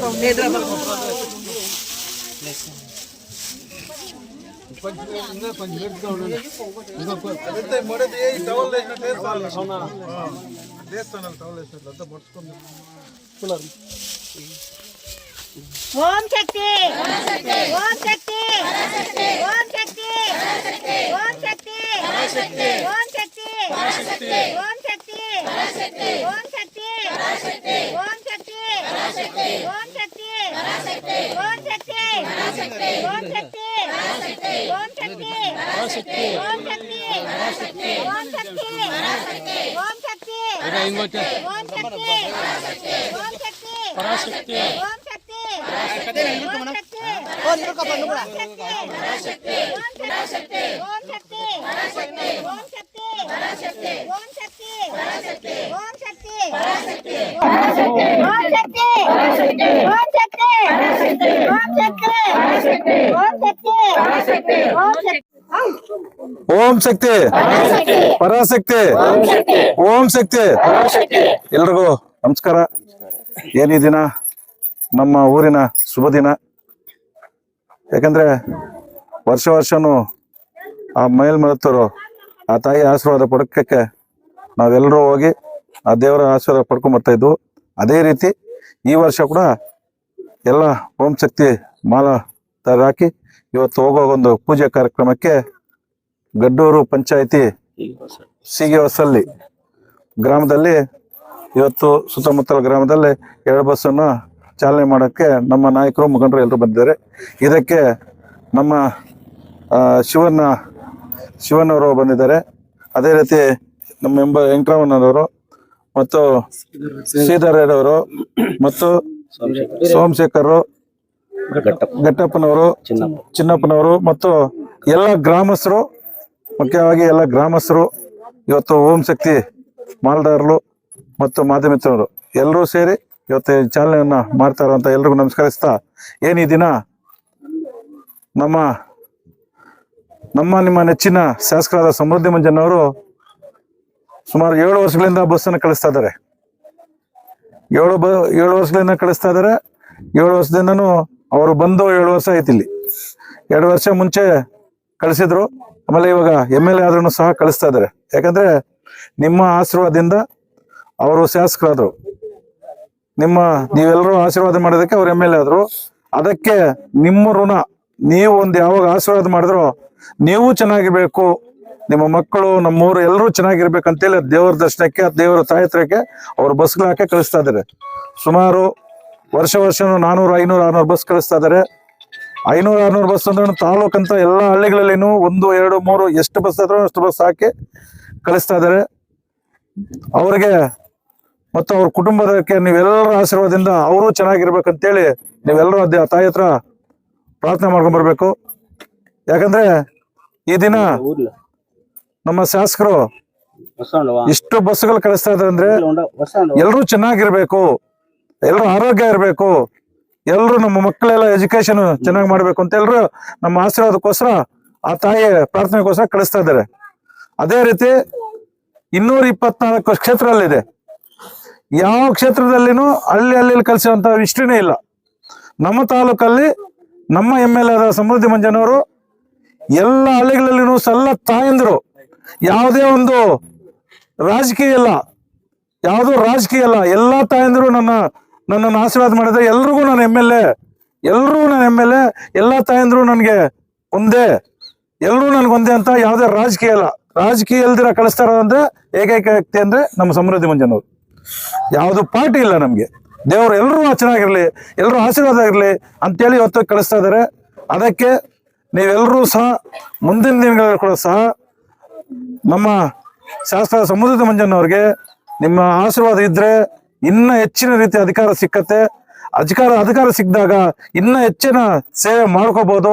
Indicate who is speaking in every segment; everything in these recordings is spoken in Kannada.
Speaker 1: ఓం శక్తి ఓం శక్తి ఓం శక్తి ఓం శక్తి ఓం శక్తి ఓం శక్తి ఓం శక్తి ఓం శక్తి ఓం శక్తి ఓం శక్తి ఓం శక్తి ఓం శక్తి ఓం శక్తి ఓం శక్తి ఓం శక్తి ఓం శక్తి ఓం శక్తి ఓం శక్తి పరాశక్తి ఓం శక్తి ఓం శక్తి ఓ నిరుకపండు కూడా పరాశక్తి ఓం శక్తి ఓం శక్తి పరాశక్తి ఓం శక్తి పరాశక్తి ఓం శక్తి పరాశక్తి ఓం శక్తి పరాశక్తి ఓం శక్తి పరాశక్తి ఓం శక్తి పరాశక్తి ఓం శక్తి పరాశక్తి ఓం శక్తి పరాశక్తి ఓం శక్తి
Speaker 2: ಓಂ ಶಕ್ತಿ ಪರಾಶಕ್ತಿ ಓಂ ಶಕ್ತಿ ಎಲ್ರಿಗೂ ನಮಸ್ಕಾರ. ಏನಿ ದಿನ ನಮ್ಮ ಊರಿನ ಶುಭ ದಿನ. ಯಾಕಂದ್ರೆ ವರ್ಷನೂ ಆ ಮೇಲ್ಮರುತ್ತರು ಆ ತಾಯಿ ಆಶೀರ್ವಾದ ಪಡ್ಕಕ್ಕೆ ನಾವೆಲ್ಲರೂ ಹೋಗಿ ಆ ದೇವರ ಆಶೀರ್ವಾದ ಪಡ್ಕೊಂಡ್ ಬರ್ತಾ ಇದ್ವು. ಅದೇ ರೀತಿ ಈ ವರ್ಷ ಕೂಡ ಎಲ್ಲ ಓಂ ಶಕ್ತಿ ಮಾಲಾ ತರ ಹಾಕಿ ಇವತ್ತು ಹೋಗೋ ಒಂದು ಪೂಜೆ ಕಾರ್ಯಕ್ರಮಕ್ಕೆ ಗಡ್ಡೂರು ಪಂಚಾಯಿತಿ ಸೀಗೆ ಹೊಸಳ್ಳಿ ಗ್ರಾಮದಲ್ಲಿ ಇವತ್ತು ಸುತ್ತಮುತ್ತಲ ಗ್ರಾಮದಲ್ಲಿ 2 ಬಸ್ಸನ್ನು ಚಾಲನೆ ಮಾಡೋಕ್ಕೆ ನಮ್ಮ ನಾಯಕರು ಮುಖಂಡರು ಎಲ್ಲರೂ ಬಂದಿದ್ದಾರೆ. ಇದಕ್ಕೆ ನಮ್ಮ ಶಿವಣ್ಣವರು ಬಂದಿದ್ದಾರೆ. ಅದೇ ರೀತಿ ನಮ್ಮ ವೆಂಕಟರಮಣ್ಣನವರು ಮತ್ತು ಶ್ರೀಧರ್ ರೆಡ್ಡಿ ಅವರು ಮತ್ತು ಸೋಮಶೇಖರ್ ಘಟ್ಟಪ್ಪನವರು ಚಿನ್ನಪ್ಪನವರು ಮತ್ತು ಎಲ್ಲ ಗ್ರಾಮಸ್ಥರು, ಮುಖ್ಯವಾಗಿ ಎಲ್ಲ ಗ್ರಾಮಸ್ಥರು ಇವತ್ತು ಓಂ ಶಕ್ತಿ ಮಾಲ್ದಾರರು ಮತ್ತು ಮಾಧ್ಯಮಿತ್ರರು ಎಲ್ಲರೂ ಸೇರಿ ಇವತ್ತು ಚಾಲನೆಯನ್ನ ಮಾಡ್ತಾರ ಅಂತ ಎಲ್ರಿಗೂ ನಮಸ್ಕರಿಸ್ತಾ, ಏನ್ ಈ ದಿನ ನಿಮ್ಮ ನೆಚ್ಚಿನ ಶಾಸಕರಾದ ಸಮೃದ್ಧಿ ಮಂಜಣ್ಣವರು ಸುಮಾರು 7 ವರ್ಷಗಳಿಂದ ಬಸ್ಸನ್ನು ಕಳಿಸ್ತಾ ಇದ್ದಾರೆ. 7 ವರ್ಷಗಳಿಂದ ಕಳಿಸ್ತಾ ಇದ್ದಾರೆ. 7 ವರ್ಷದಿಂದನೂ ಅವರು ಬಂದು 7 ವರ್ಷ ಆಯ್ತು. ಇಲ್ಲಿ 2 ವರ್ಷ ಮುಂಚೆ ಕಳಿಸಿದ್ರು. ಆಮೇಲೆ ಇವಾಗ MLA ಆದ್ರೂ ಸಹ ಕಳಿಸ್ತಾ ಇದ್ದಾರೆ. ಯಾಕಂದ್ರೆ ನಿಮ್ಮ ಆಶೀರ್ವಾದದಿಂದ ಅವರು ಶಾಸಕರಾದ್ರು. ನೀವೆಲ್ಲರೂ ಆಶೀರ್ವಾದ ಮಾಡೋದಕ್ಕೆ ಅವ್ರು MLA ಆದ್ರು. ಅದಕ್ಕೆ ನಿಮ್ಮ ಋಣ, ನೀವು ಒಂದು ಯಾವಾಗ ಆಶೀರ್ವಾದ ಮಾಡಿದ್ರು ನೀವು ಚೆನ್ನಾಗಿರ್ಬೇಕು, ನಿಮ್ಮ ಮಕ್ಕಳು ನಮ್ಮೂರು ಎಲ್ಲರೂ ಚೆನ್ನಾಗಿರ್ಬೇಕಂತೇಳಿ ದೇವರ ದರ್ಶನಕ್ಕೆ, ದೇವರ ತಾಯತ್ರಕ್ಕೆ ಅವ್ರು ಬಸ್ಗಳು ಹಾಕಿ ಕಳಿಸ್ತಾ ಇದ್ದಾರೆ. ಸುಮಾರು ವರ್ಷನೂ 400, 500, 600 ಬಸ್ ಕಳಿಸ್ತಾ ಇದ್ದಾರೆ. 500, 600 ಬಸ್ ಅಂದ್ರೆ ತಾಲೂಕಂತ ಎಲ್ಲ ಹಳ್ಳಿಗಳಲ್ಲಿನೂ 1, 2, 3 ಎಷ್ಟು ಬಸ್ ಆದ್ರೂ ಅಷ್ಟು ಬಸ್ ಹಾಕಿ ಕಳಿಸ್ತಾ ಇದ್ದಾರೆ. ಅವ್ರಿಗೆ ಮತ್ತು ಅವ್ರ ಕುಟುಂಬದಕ್ಕೆ ನೀವೆಲ್ಲರ ಆಶೀರ್ವಾದದಿಂದ ಅವರು ಚೆನ್ನಾಗಿರ್ಬೇಕಂತೇಳಿ ನೀವೆಲ್ಲರೂ ಆ ತಾಯಿ ಹತ್ರ ಪ್ರಾರ್ಥನೆ ಮಾಡ್ಕೊಂಡ್ ಬರ್ಬೇಕು. ಯಾಕಂದ್ರೆ ಈ ದಿನ ನಮ್ಮ ಶಾಸಕರು ಇಷ್ಟು ಬಸ್ಗಳು ಕಳಿಸ್ತಾ ಇದ್ದಾರೆ ಅಂದ್ರೆ ಎಲ್ಲರೂ ಚೆನ್ನಾಗಿರ್ಬೇಕು, ಎಲ್ಲರೂ ಆರೋಗ್ಯ ಇರಬೇಕು, ಎಲ್ಲರೂ ನಮ್ಮ ಮಕ್ಕಳೆಲ್ಲ ಎಜುಕೇಶನ್ ಚೆನ್ನಾಗಿ ಮಾಡ್ಬೇಕು ಅಂತ ಎಲ್ಲರೂ ನಮ್ಮ ಆಶೀರ್ವಾದಕ್ಕೋಸ್ಕರ ಆ ತಾಯಿಯ ಪ್ರಾರ್ಥನೆಗೋಸ್ಕರ ಕಳಿಸ್ತಾ ಇದ್ದಾರೆ. ಅದೇ ರೀತಿ 224 ಕ್ಷೇತ್ರದಲ್ಲಿದೆ. ಯಾವ ಕ್ಷೇತ್ರದಲ್ಲಿನೂ ಅಲ್ಲಿ ಕಳಿಸುವಂತ ಹಿಸ್ಟ್ರಿನೇ ಇಲ್ಲ. ನಮ್ಮ ತಾಲೂಕಲ್ಲಿ ನಮ್ಮ MLA ಆದ ಸಮೃದ್ಧಿ ಮಂಜಣ್ಣವರು ಎಲ್ಲ ಹಳ್ಳಿಗಳಲ್ಲಿನೂ ಎಲ್ಲ ತಾಯಂದ್ರು, ಯಾವುದೇ ಒಂದು ರಾಜಕೀಯ ಇಲ್ಲ, ಯಾವುದೋ ರಾಜಕೀಯ ಇಲ್ಲ, ಎಲ್ಲಾ ತಾಯಂದ್ರು ನನ್ನನ್ನು ಆಶೀರ್ವಾದ ಮಾಡಿದ್ರೆ ಎಲ್ರಿಗೂ ನಾನು MLA, ಎಲ್ಲಾ ತಾಯಂದ್ರು ನನಗೆ ಒಂದೇ, ಎಲ್ಲರೂ ನನ್ಗೊಂದೇ ಅಂತ ಯಾವುದೇ ರಾಜಕೀಯ ಇಲ್ಲ. ರಾಜಕೀಯ ಇಲ್ದಿರ ಕಳಿಸ್ತಾರ ಅಂದ್ರೆ ಏಕೈಕ ವ್ಯಕ್ತಿ ಅಂದ್ರೆ ನಮ್ಮ ಸಮೃದ್ಧಿ ಮಂಜಣ್ಣವರು. ಯಾವುದು ಪಾರ್ಟಿ ಇಲ್ಲ ನಮ್ಗೆ. ದೇವರು ಎಲ್ಲರೂ ಚೆನ್ನಾಗಿರ್ಲಿ, ಎಲ್ಲರೂ ಆಶೀರ್ವಾದ ಆಗಿರ್ಲಿ ಅಂತೇಳಿ ಇವತ್ತು ಕಳಿಸ್ತಾ ಇದ್ದಾರೆ. ಅದಕ್ಕೆ ನೀವೆಲ್ಲರೂ ಸಹ ಮುಂದಿನ ದಿನಗಳಲ್ಲಿ ಕೂಡ ಸಹ ನಮ್ಮ ಶಾಸಕ ಸಮೃದ್ಧಿ ಮಂಜಣ್ಣವ್ರಿಗೆ ನಿಮ್ಮ ಆಶೀರ್ವಾದ ಇದ್ರೆ ಇನ್ನ ಹೆಚ್ಚಿನ ರೀತಿ ಅಧಿಕಾರ ಸಿಕ್ಕತ್ತೆ. ಅಧಿಕಾರ ಸಿಕ್ಕಿದಾಗ ಇನ್ನ ಹೆಚ್ಚಿನ ಸೇವೆ ಮಾಡ್ಕೋಬಹುದು.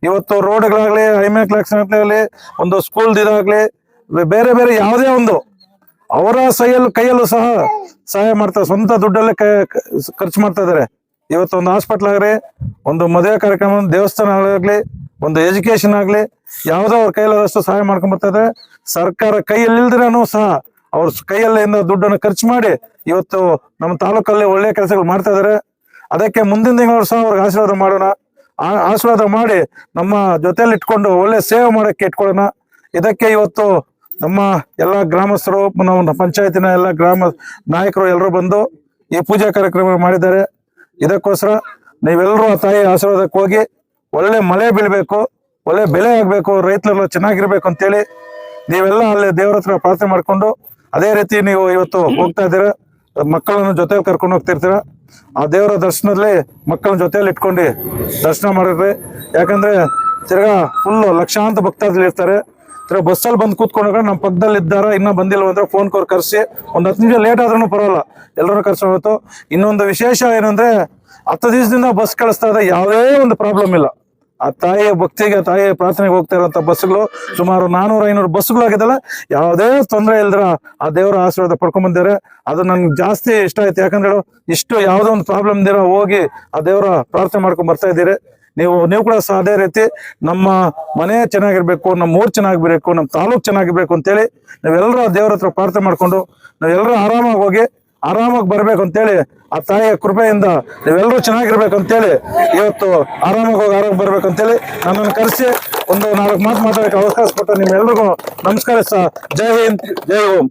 Speaker 2: ಇವತ್ತು ರೋಡ್ಗಳಾಗ್ಲಿ, ಹೈಮ್ಯಾಕ್ಲಾಕ್ಸ್ ಆಗಲಿ, ಒಂದು ಸ್ಕೂಲ್ ಇದಾಗ್ಲಿ, ಬೇರೆ ಬೇರೆ ಯಾವುದೇ ಒಂದು ಅವರ ಕೈಯಲ್ಲೂ ಸಹ ಸಹಾಯ ಮಾಡ್ತಾರೆ. ಸ್ವಂತ ದುಡ್ಡಲ್ಲೇ ಖರ್ಚು ಮಾಡ್ತಾ ಇದಾರೆ. ಇವತ್ತು ಒಂದು ಹಾಸ್ಪಿಟ್ಲ್ ಆಗ್ಲಿ, ಒಂದು ಮದುವೆ ಕಾರ್ಯಕ್ರಮ, ದೇವಸ್ಥಾನ ಆಗ್ಲಿ, ಒಂದು ಎಜುಕೇಶನ್ ಆಗ್ಲಿ, ಯಾವುದೋ ಅವ್ರ ಕೈಯಲ್ಲದಷ್ಟು ಸಹಾಯ ಮಾಡ್ಕೊಂಡ್ ಬರ್ತಾ ಇದ್ದಾರೆ. ಸರ್ಕಾರ ಕೈಯಲ್ಲಿಲ್ದಿರನು ಸಹ ಅವ್ರ ಕೈಯಲ್ಲಿಂದ ದುಡ್ಡನ್ನು ಖರ್ಚು ಮಾಡಿ ಇವತ್ತು ನಮ್ಮ ತಾಲೂಕಲ್ಲಿ ಒಳ್ಳೆಯ ಕೆಲಸಗಳು ಮಾಡ್ತಾ ಇದಾರೆ. ಅದಕ್ಕೆ ಮುಂದಿನ ತಿಂಗಳು ಸಹ ಅವ್ರಿಗೆ ಆಶೀರ್ವಾದ ಮಾಡೋಣ. ಆಶೀರ್ವಾದ ಮಾಡಿ ನಮ್ಮ ಜೊತೆಲಿ ಇಟ್ಕೊಂಡು ಒಳ್ಳೆ ಸೇವೆ ಮಾಡಕ್ಕೆ ಇಟ್ಕೊಳ್ಳೋಣ. ಇದಕ್ಕೆ ಇವತ್ತು ನಮ್ಮ ಎಲ್ಲ ಗ್ರಾಮಸ್ಥರು, ನಮ್ಮ ಪಂಚಾಯತಿನ ಎಲ್ಲ ಗ್ರಾಮ ನಾಯಕರು ಎಲ್ಲರೂ ಬಂದು ಈ ಪೂಜಾ ಕಾರ್ಯಕ್ರಮ ಮಾಡಿದ್ದಾರೆ. ಇದಕ್ಕೋಸ್ಕರ ನೀವೆಲ್ಲರೂ ಆ ತಾಯಿ ಆಶೀರ್ವಾದಕ್ಕೆ ಹೋಗಿ ಒಳ್ಳೆ ಮಳೆ ಬೀಳ್ಬೇಕು, ಒಳ್ಳೆ ಬೆಳೆ ಆಗ್ಬೇಕು, ರೈತರೆಲ್ಲ ಚೆನ್ನಾಗಿರ್ಬೇಕು ಅಂತೇಳಿ ನೀವೆಲ್ಲ ಅಲ್ಲಿ ದೇವರ ಹತ್ರ ಪ್ರಾರ್ಥನೆ ಮಾಡ್ಕೊಂಡು ಅದೇ ರೀತಿ ನೀವು ಇವತ್ತು ಹೋಗ್ತಾ ಇದ್ದೀರಾ, ಮಕ್ಕಳನ್ನು ಜೊತೆಲಿ ಕರ್ಕೊಂಡು ಹೋಗ್ತಿರ್ತೀರ. ಆ ದೇವರ ದರ್ಶನದಲ್ಲಿ ಮಕ್ಕಳನ್ನ ಜೊತೆಯಲ್ಲಿ ಇಟ್ಕೊಂಡು ದರ್ಶನ ಮಾಡಿರ್ರಿ. ಯಾಕಂದ್ರೆ ತಿರ್ಗಾ ಫುಲ್ಲು ಲಕ್ಷಾಂತರ ಭಕ್ತಾದಿಗಳು ಇರ್ತಾರೆ. ತಿರ್ಗಾ ಬಸ್ಸಲ್ಲಿ ಬಂದು ಕೂತ್ಕೊಂಡಾಗ ನಮ್ಮ ಪಕ್ಕದಲ್ಲಿ ಇದ್ದಾರ ಇನ್ನೂ ಬಂದಿಲ್ಲ ಅಂದ್ರೆ ಫೋನ್ ಕೋರ್ ಕರೆಸಿ ಒಂದು 10 ನಿಮಿಷ ಲೇಟ್ ಆದ್ರೂ ಪರವಾಗಿಲ್ಲ, ಎಲ್ಲರೂ ಕರ್ಸೋಗುತ್ತೆ. ಇನ್ನೊಂದು ವಿಶೇಷ ಏನಂದ್ರೆ 10 ದಿವಸದಿಂದ ಬಸ್ ಕಳಿಸ್ತಾ ಇದೆ, ಯಾವುದೇ ಒಂದು ಪ್ರಾಬ್ಲಮ್ ಇಲ್ಲ. ಆ ತಾಯಿಯ ಭಕ್ತಿಗೆ, ತಾಯಿಯ ಪ್ರಾರ್ಥನೆಗೆ ಹೋಗ್ತಾ ಇರೋಂಥ ಬಸ್ಸುಗಳು ಸುಮಾರು 400-500 ಬಸ್ಸುಗಳಾಗಿದ್ದಲ್ಲ, ಯಾವುದೇ ತೊಂದರೆ ಇಲ್ದ್ರ ಆ ದೇವರ ಆಶೀರ್ವಾದ ಪಡ್ಕೊಂಡ್ ಬಂದಿದ್ದಾರೆ. ಅದು ನನ್ಗೆ ಜಾಸ್ತಿ ಇಷ್ಟ ಆಯ್ತು. ಯಾಕಂದ್ರೆ ಇಷ್ಟು ಯಾವುದೋ ಒಂದು ಪ್ರಾಬ್ಲಮ್ ಇದ್ದೀರ ಹೋಗಿ ಆ ದೇವರ ಪ್ರಾರ್ಥನೆ ಮಾಡ್ಕೊಂಡ್ ಬರ್ತಾ ಇದ್ದೀರಿ. ನೀವು ಕೂಡ ಸಹ ಅದೇ ರೀತಿ ನಮ್ಮ ಮನೆ ಚೆನ್ನಾಗಿರ್ಬೇಕು, ನಮ್ಮ ಊರು ಚೆನ್ನಾಗಿರ್ಬೇಕು, ನಮ್ಮ ತಾಲೂಕು ಚೆನ್ನಾಗಿರ್ಬೇಕು ಅಂತೇಳಿ ನಾವೆಲ್ಲರೂ ಆ ದೇವರ ಹತ್ರ ಪ್ರಾರ್ಥನೆ ಮಾಡ್ಕೊಂಡು ನಾವೆಲ್ಲರೂ ಆರಾಮಾಗಿ ಹೋಗಿ ಆರಾಮಾಗಿ ಬರ್ಬೇಕು ಅಂತೇಳಿ ಆ ತಾಯಿಯ ಕೃಪೆಯಿಂದ ನೀವೆಲ್ಲರೂ ಚೆನ್ನಾಗಿರ್ಬೇಕು ಅಂತೇಳಿ ಇವತ್ತು ಆರಾಮಾಗಿ ಹೋಗಿ ಆರಾಮಾಗಿ ಬರ್ಬೇಕು ಅಂತೇಳಿ ನನ್ನನ್ನು ಕರೆಸಿ ಒಂದು 4 ಮಾತು ಮಾತಾಡೋಕೆ ಅವಕಾಶ ಕೊಟ್ಟು ನಿಮ್ಮೆಲ್ರಿಗೂ ನಮಸ್ಕಾರ. ಜೈ ಹಿಂದ್, ಜೈ ಓಂ.